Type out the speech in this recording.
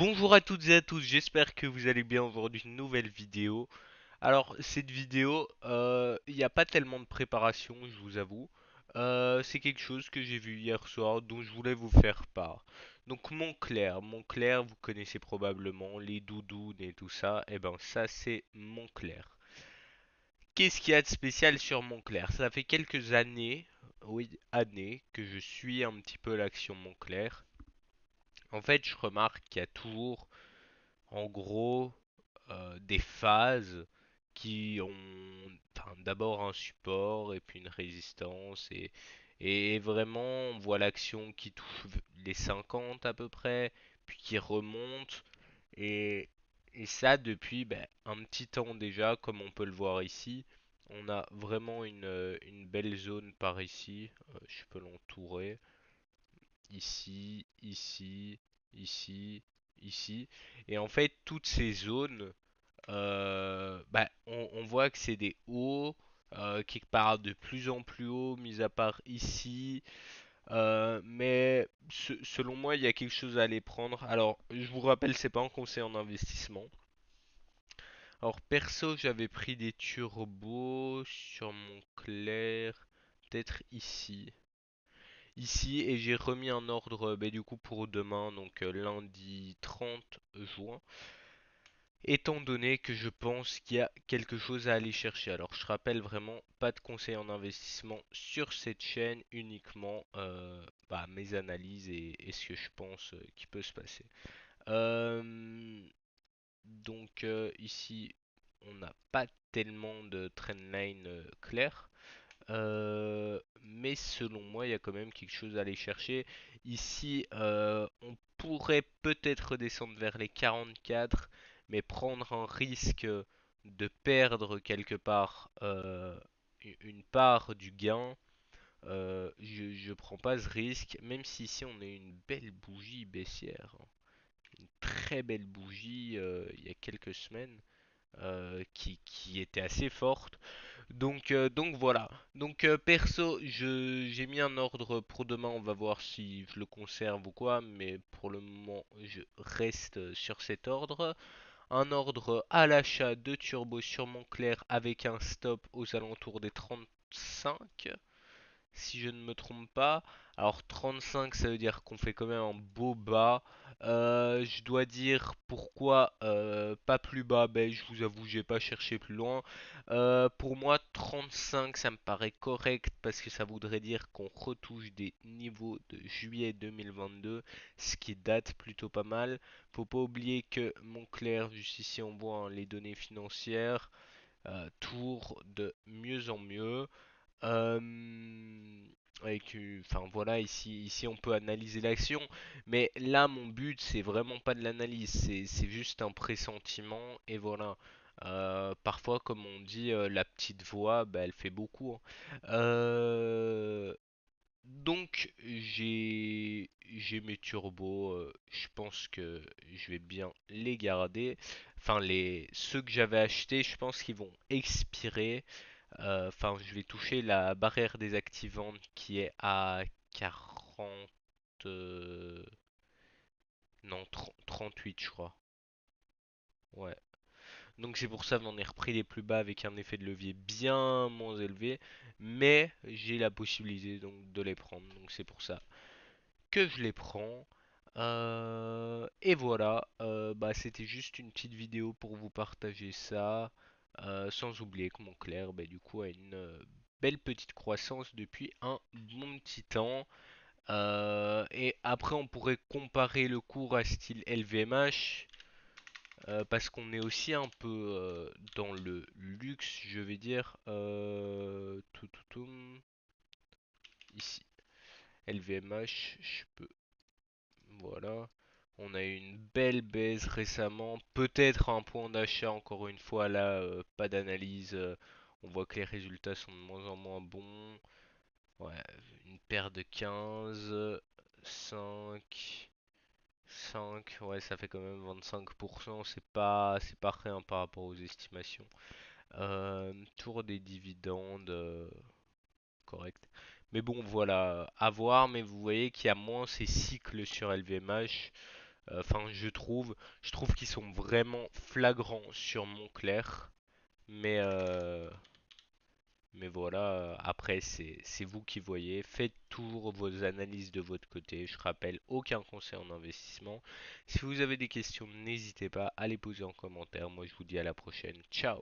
Bonjour à toutes et à tous, j'espère que vous allez bien aujourd'hui, une nouvelle vidéo. Alors cette vidéo, il n'y a pas tellement de préparation, je vous avoue. C'est quelque chose que j'ai vu hier soir dont je voulais vous faire part. Donc Montclair, vous connaissez probablement les doudounes et tout ça, et ben ça c'est Montclair. Qu'est-ce qu'il y a de spécial sur Montclair? Ça fait quelques années, oui, années, que je suis un petit peu l'action Montclair. En fait, je remarque qu'il y a toujours en gros des phases qui ont enfin, d'abord un support et puis une résistance et vraiment on voit l'action qui touche les 50 à peu près, puis qui remonte et, et ça depuis un petit temps déjà, comme on peut le voir ici. On a vraiment une belle zone par ici. Je peux l'entourer. Ici, ici, ici, ici. Et en fait, toutes ces zones, on voit que c'est des hauts, quelque part de plus en plus haut, mis à part ici. Mais selon moi, il y a quelque chose à aller prendre. Alors, je vous rappelle, c'est pas un conseil en investissement. Alors, perso, j'avais pris des turbos sur mon clair, peut-être ici. Ici, et j'ai remis un ordre du coup pour demain, donc lundi 30 juin. Étant donné que je pense qu'il y a quelque chose à aller chercher. Alors je rappelle vraiment, pas de conseil en investissement sur cette chaîne, uniquement mes analyses et ce que je pense qui peut se passer. Euh, Ici, on n'a pas tellement de trendline clair. Mais selon moi, il y a quand même quelque chose à aller chercher. Ici, on pourrait peut-être redescendre vers les 44, mais prendre un risque de perdre quelque part une part du gain. Je prends pas ce risque, même si ici on a une belle bougie baissière, hein. Une très belle bougie il y a quelques semaines qui était assez forte. Donc voilà. Perso, j'ai mis un ordre pour demain. On va voir si je le conserve ou quoi. Mais pour le moment, je reste sur cet ordre. Un ordre à l'achat de turbo sur Montclair avec un stop aux alentours des 35 si je ne me trompe pas. Alors 35, ça veut dire qu'on fait quand même un beau bas. Je dois dire pourquoi pas plus bas. Ben, je vous avoue, j'ai pas cherché plus loin. Pour moi, 35, ça me paraît correct parce que ça voudrait dire qu'on retouche des niveaux de juillet 2022, ce qui date plutôt pas mal. Faut pas oublier que Montclair, juste ici on voit hein, les données financières, tour de mieux en mieux. Enfin voilà, ici on peut analyser l'action, mais là mon but c'est vraiment pas de l'analyse, c'est juste un pressentiment et voilà. Parfois, comme on dit, la petite voix, bah, elle fait beaucoup, hein. Donc j'ai mes turbos, je pense que je vais bien les garder. Enfin les ceux que j'avais achetés, je pense qu'ils vont expirer. Enfin, je vais toucher la barrière désactivante qui est à 40, non 38 je crois. Ouais. Donc c'est pour ça que j'en ai repris les plus bas avec un effet de levier bien moins élevé, mais j'ai la possibilité donc de les prendre. Donc c'est pour ça que je les prends. Et voilà, c'était juste une petite vidéo pour vous partager ça. Sans oublier que Montclair, du coup, a une belle petite croissance depuis un bon petit temps. Et après, on pourrait comparer le cours à style LVMH. Parce qu'on est aussi un peu dans le luxe, je vais dire. Ici, LVMH, je peux. Voilà. On a eu une belle baisse récemment. Peut-être un point d'achat encore une fois là. Pas d'analyse. On voit que les résultats sont de moins en moins bons. Ouais, une paire de 15, 5, 5. Ouais, ça fait quand même 25%. C'est pas rien par rapport aux estimations. Tour des dividendes. Correct. Mais bon, voilà, à voir. Mais vous voyez qu'il y a moins ces cycles sur LVMH. Enfin, je trouve qu'ils sont vraiment flagrants sur Montclair. Mais, mais voilà, après, c'est vous qui voyez. Faites toujours vos analyses de votre côté. Je rappelle, aucun conseil en investissement. Si vous avez des questions, n'hésitez pas à les poser en commentaire. Moi, je vous dis à la prochaine. Ciao!